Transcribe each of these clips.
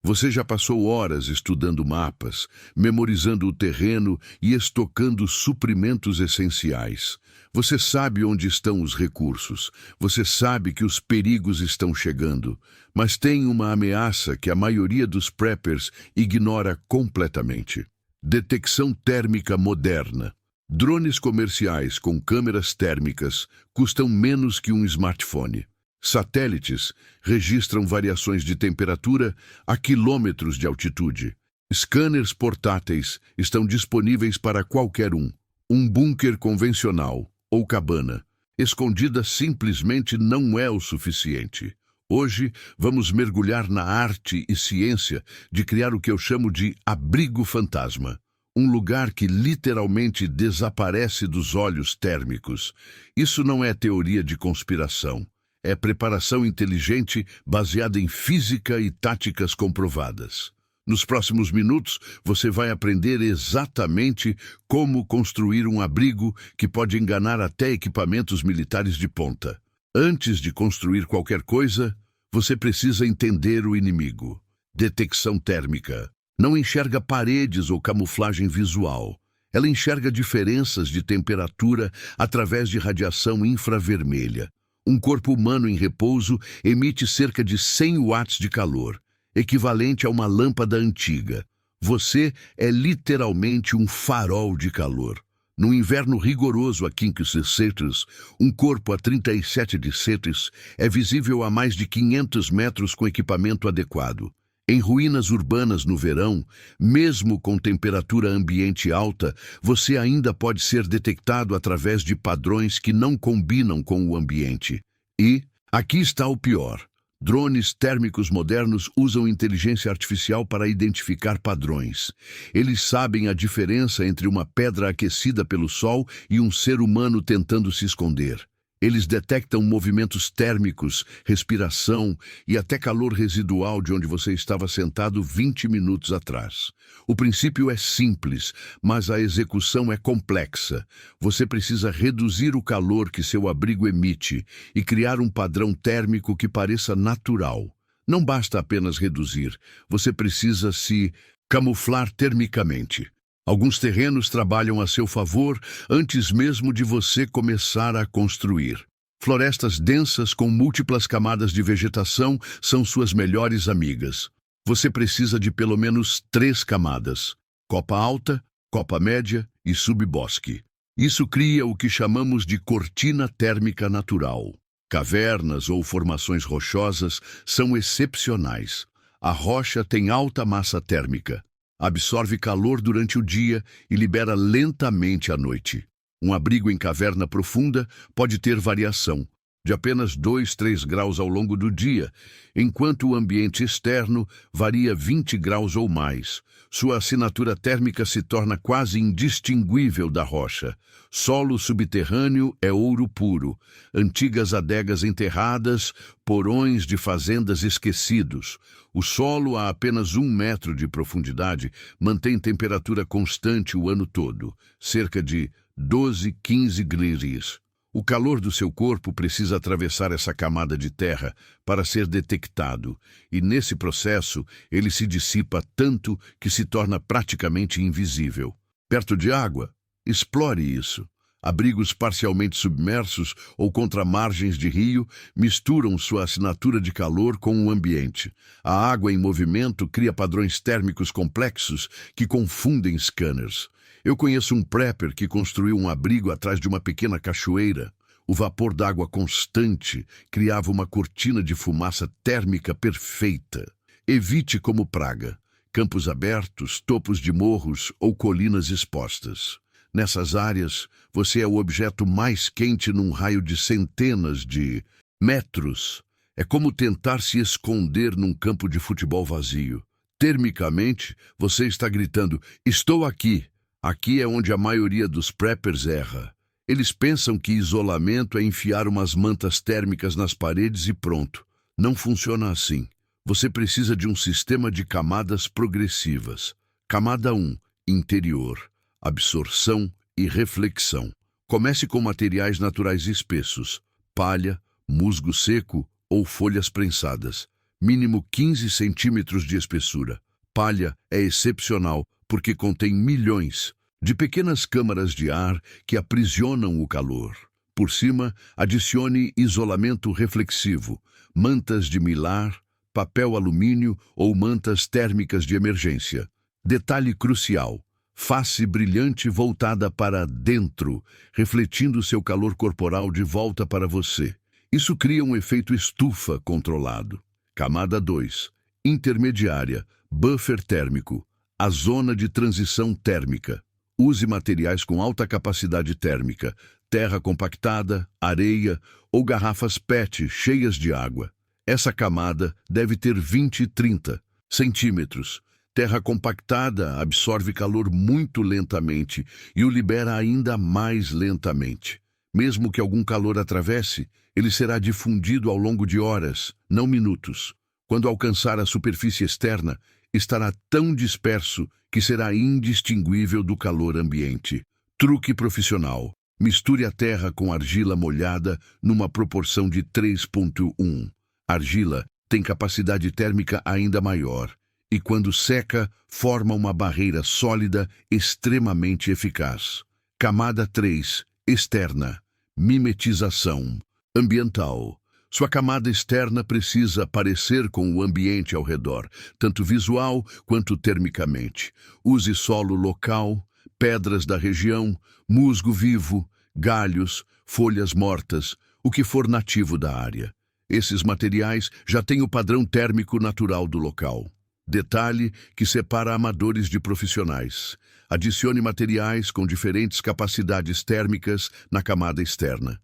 Você já passou horas estudando mapas, memorizando o terreno e estocando suprimentos essenciais. Você sabe onde estão os recursos. Você sabe que os perigos estão chegando. Mas tem uma ameaça que a maioria dos preppers ignora completamente. Detecção térmica moderna. Drones comerciais com câmeras térmicas custam menos que um smartphone. Satélites registram variações de temperatura a quilômetros de altitude. Scanners portáteis estão disponíveis para qualquer um. Um bunker convencional ou cabana escondida simplesmente não é o suficiente. Hoje, vamos mergulhar na arte e ciência de criar o que eu chamo de abrigo fantasma. Um lugar que literalmente desaparece dos olhos térmicos. Isso não é teoria de conspiração. É preparação inteligente baseada em física e táticas comprovadas. Nos próximos minutos, você vai aprender exatamente como construir um abrigo que pode enganar até equipamentos militares de ponta. Antes de construir qualquer coisa, você precisa entender o inimigo. Detecção térmica. Não enxerga paredes ou camuflagem visual. Ela enxerga diferenças de temperatura através de radiação infravermelha. Um corpo humano em repouso emite cerca de 100 watts de calor, equivalente a uma lâmpada antiga. Você é literalmente um farol de calor. No inverno rigoroso a 15 Celsius, um corpo a 37 de Celsius é visível a mais de 500 metros com equipamento adequado. Em ruínas urbanas no verão, mesmo com temperatura ambiente alta, você ainda pode ser detectado através de padrões que não combinam com o ambiente. E, aqui está o pior, drones térmicos modernos usam inteligência artificial para identificar padrões. Eles sabem a diferença entre uma pedra aquecida pelo sol e um ser humano tentando se esconder. Eles detectam movimentos térmicos, respiração e até calor residual de onde você estava sentado 20 minutos atrás. O princípio é simples, mas a execução é complexa. Você precisa reduzir o calor que seu abrigo emite e criar um padrão térmico que pareça natural. Não basta apenas reduzir, você precisa se camuflar termicamente. Alguns terrenos trabalham a seu favor antes mesmo de você começar a construir. Florestas densas com múltiplas camadas de vegetação são suas melhores amigas. Você precisa de pelo menos 3 camadas: copa alta, copa média e subbosque. Isso cria o que chamamos de cortina térmica natural. Cavernas ou formações rochosas são excepcionais. A rocha tem alta massa térmica. Absorve calor durante o dia e libera lentamente à noite. Um abrigo em caverna profunda pode ter variação de apenas 2-3 graus ao longo do dia, enquanto o ambiente externo varia 20 graus ou mais. Sua assinatura térmica se torna quase indistinguível da rocha. Solo subterrâneo é ouro puro, antigas adegas enterradas, porões de fazendas esquecidos. O solo a apenas 1 metro de profundidade mantém temperatura constante o ano todo, cerca de 12-15 graus. O calor do seu corpo precisa atravessar essa camada de terra para ser detectado, e nesse processo ele se dissipa tanto que se torna praticamente invisível. Perto de água? Explore isso. Abrigos parcialmente submersos ou contra margens de rio misturam sua assinatura de calor com o ambiente. A água em movimento cria padrões térmicos complexos que confundem scanners. Eu conheço um prepper que construiu um abrigo atrás de uma pequena cachoeira. O vapor d'água constante criava uma cortina de fumaça térmica perfeita. Evite como praga campos abertos, topos de morros ou colinas expostas. Nessas áreas, você é o objeto mais quente num raio de centenas de metros. É como tentar se esconder num campo de futebol vazio. Termicamente, você está gritando: "Estou aqui!" Aqui é onde a maioria dos preppers erra. Eles pensam que isolamento é enfiar umas mantas térmicas nas paredes e pronto. Não funciona assim. Você precisa de um sistema de camadas progressivas. Camada 1, interior, absorção e reflexão. Comece com materiais naturais espessos, palha, musgo seco ou folhas prensadas. mínimo 15 centímetros de espessura. Palha é excepcional porque contém milhões de pequenas câmaras de ar que aprisionam o calor. Por cima, adicione isolamento reflexivo, mantas de mylar, papel alumínio ou mantas térmicas de emergência. Detalhe crucial: face brilhante voltada para dentro, refletindo seu calor corporal de volta para você. Isso cria um efeito estufa controlado. Camada 2. Intermediária, buffer térmico, a zona de transição térmica. Use materiais com alta capacidade térmica, terra compactada, areia ou garrafas PET cheias de água. Essa camada deve ter 20-30 centímetros. Terra compactada absorve calor muito lentamente e o libera ainda mais lentamente. Mesmo que algum calor atravesse, ele será difundido ao longo de horas, não minutos. Quando alcançar a superfície externa, estará tão disperso que será indistinguível do calor ambiente. Truque profissional: misture a terra com argila molhada numa proporção de 3:1. Argila tem capacidade térmica ainda maior e, quando seca, forma uma barreira sólida extremamente eficaz. Camada 3. Externa. Mimetização ambiental. Sua camada externa precisa parecer com o ambiente ao redor, tanto visual quanto termicamente. Use solo local, pedras da região, musgo vivo, galhos, folhas mortas, o que for nativo da área. Esses materiais já têm o padrão térmico natural do local. Detalhe que separa amadores de profissionais. Adicione materiais com diferentes capacidades térmicas na camada externa.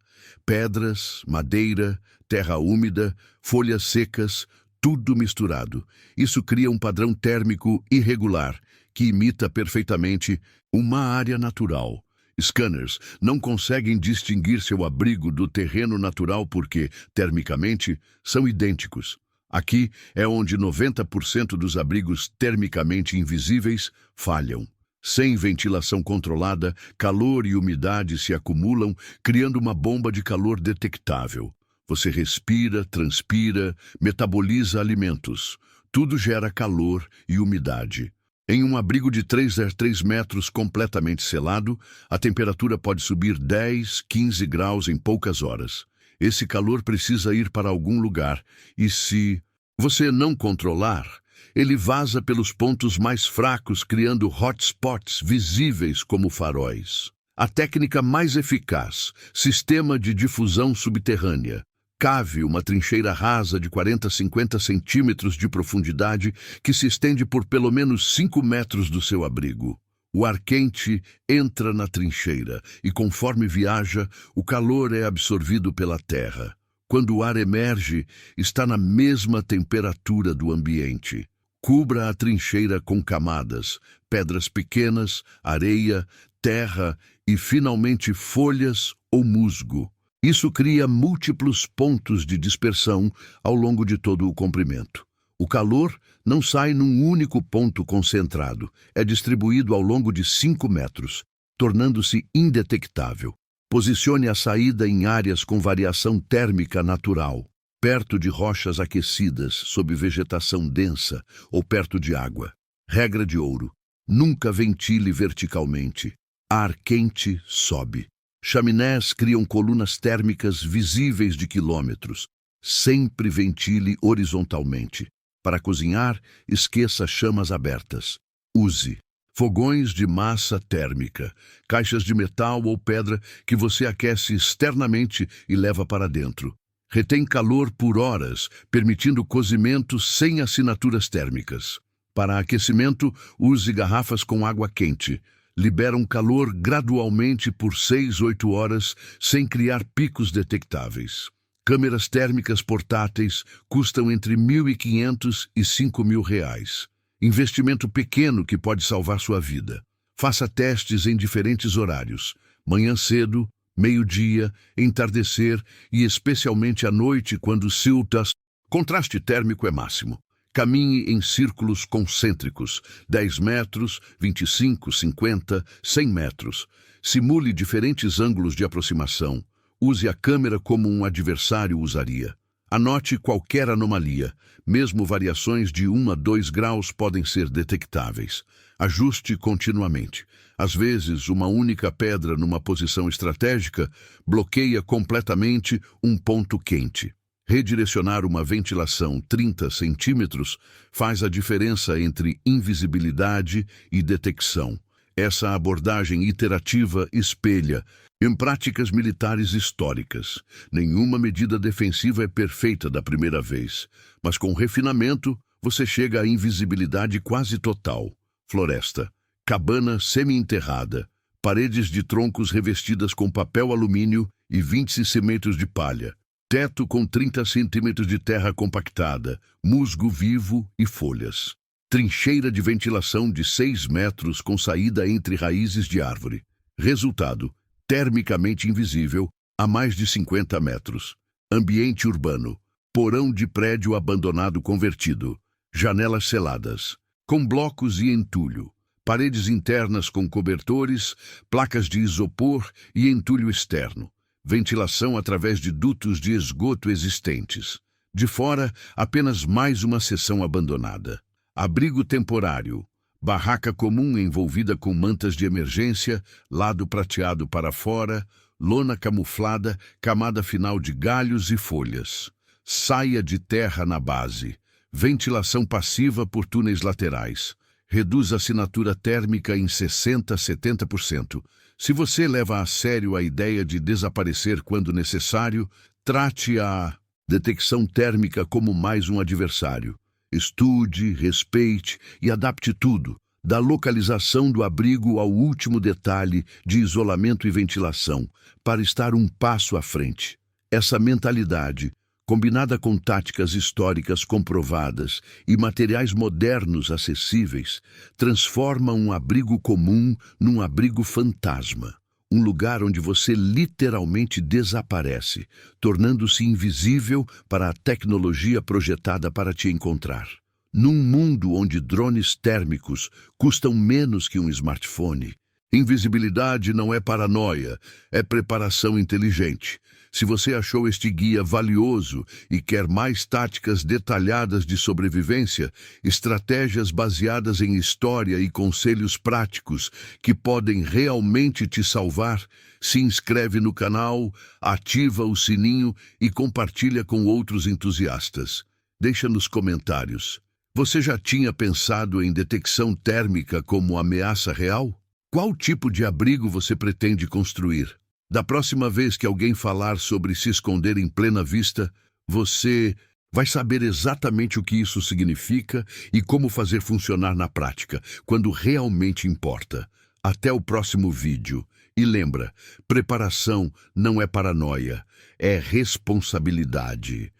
Pedras, madeira, terra úmida, folhas secas, tudo misturado. Isso cria um padrão térmico irregular, que imita perfeitamente uma área natural. Scanners não conseguem distinguir seu abrigo do terreno natural porque, termicamente, são idênticos. Aqui é onde 90% dos abrigos termicamente invisíveis falham. Sem ventilação controlada, calor e umidade se acumulam, criando uma bomba de calor detectável. Você respira, transpira, metaboliza alimentos. Tudo gera calor e umidade. Em um abrigo de 3 a 3 metros completamente selado, a temperatura pode subir 10, 15 graus em poucas horas. Esse calor precisa ir para algum lugar, e se você não controlar, ele vaza pelos pontos mais fracos, criando hotspots visíveis como faróis. A técnica mais eficaz: sistema de difusão subterrânea. Cave uma trincheira rasa de 40 a 50 centímetros de profundidade que se estende por pelo menos 5 metros do seu abrigo. O ar quente entra na trincheira e, conforme viaja, o calor é absorvido pela terra. Quando o ar emerge, está na mesma temperatura do ambiente. Cubra a trincheira com camadas, pedras pequenas, areia, terra e, finalmente, folhas ou musgo. Isso cria múltiplos pontos de dispersão ao longo de todo o comprimento. O calor não sai num único ponto concentrado, é distribuído ao longo de 5 metros, tornando-se indetectável. Posicione a saída em áreas com variação térmica natural, perto de rochas aquecidas, sob vegetação densa ou perto de água. Regra de ouro: nunca ventile verticalmente. Ar quente sobe. Chaminés criam colunas térmicas visíveis de quilômetros. Sempre ventile horizontalmente. Para cozinhar, esqueça chamas abertas. Use fogões de massa térmica, caixas de metal ou pedra que você aquece externamente e leva para dentro. Retém calor por horas, permitindo cozimento sem assinaturas térmicas. Para aquecimento, use garrafas com água quente. Liberam calor gradualmente por 6-8 horas sem criar picos detectáveis. Câmeras térmicas portáteis custam entre R$ 1.500 e R$ 5.000. Investimento pequeno que pode salvar sua vida. Faça testes em diferentes horários: manhã cedo, meio-dia, entardecer e especialmente à noite quando siltas. Contraste térmico é máximo. Caminhe em círculos concêntricos, 10 metros, 25, 50, 100 metros. Simule diferentes ângulos de aproximação. Use a câmera como um adversário usaria. Anote qualquer anomalia. Mesmo variações de 1 a 2 graus podem ser detectáveis. Ajuste continuamente. Às vezes, uma única pedra numa posição estratégica bloqueia completamente um ponto quente. Redirecionar uma ventilação 30 centímetros faz a diferença entre invisibilidade e detecção. Essa abordagem iterativa espelha em práticas militares históricas. Nenhuma medida defensiva é perfeita da primeira vez, mas com refinamento você chega à invisibilidade quase total. Floresta, cabana semi-enterrada, paredes de troncos revestidas com papel alumínio e 20 centímetros de palha, teto com 30 centímetros de terra compactada, musgo vivo e folhas. Trincheira de ventilação de 6 metros com saída entre raízes de árvore. Resultado, termicamente invisível a mais de 50 metros. Ambiente urbano, porão de prédio abandonado convertido, janelas seladas, com blocos e entulho, paredes internas com cobertores, placas de isopor e entulho externo, ventilação através de dutos de esgoto existentes. De fora, apenas mais uma seção abandonada. Abrigo temporário, barraca comum envolvida com mantas de emergência, lado prateado para fora, lona camuflada, camada final de galhos e folhas. Saia de terra na base, ventilação passiva por túneis laterais. Reduz a assinatura térmica em 60% a 70%. Se você leva a sério a ideia de desaparecer quando necessário, trate a detecção térmica como mais um adversário. Estude, respeite e adapte tudo, da localização do abrigo ao último detalhe de isolamento e ventilação, para estar um passo à frente. Essa mentalidade, combinada com táticas históricas comprovadas e materiais modernos acessíveis, transforma um abrigo comum num abrigo fantasma. Um lugar onde você literalmente desaparece, tornando-se invisível para a tecnologia projetada para te encontrar. Num mundo onde drones térmicos custam menos que um smartphone, invisibilidade não é paranoia, é preparação inteligente. Se você achou este guia valioso e quer mais táticas detalhadas de sobrevivência, estratégias baseadas em história e conselhos práticos que podem realmente te salvar, se inscreve no canal, ativa o sininho e compartilha com outros entusiastas. Deixa nos comentários. Você já tinha pensado em detecção térmica como ameaça real? Qual tipo de abrigo você pretende construir? Da próxima vez que alguém falar sobre se esconder em plena vista, você vai saber exatamente o que isso significa e como fazer funcionar na prática, quando realmente importa. Até o próximo vídeo. E lembra, preparação não é paranoia, é responsabilidade.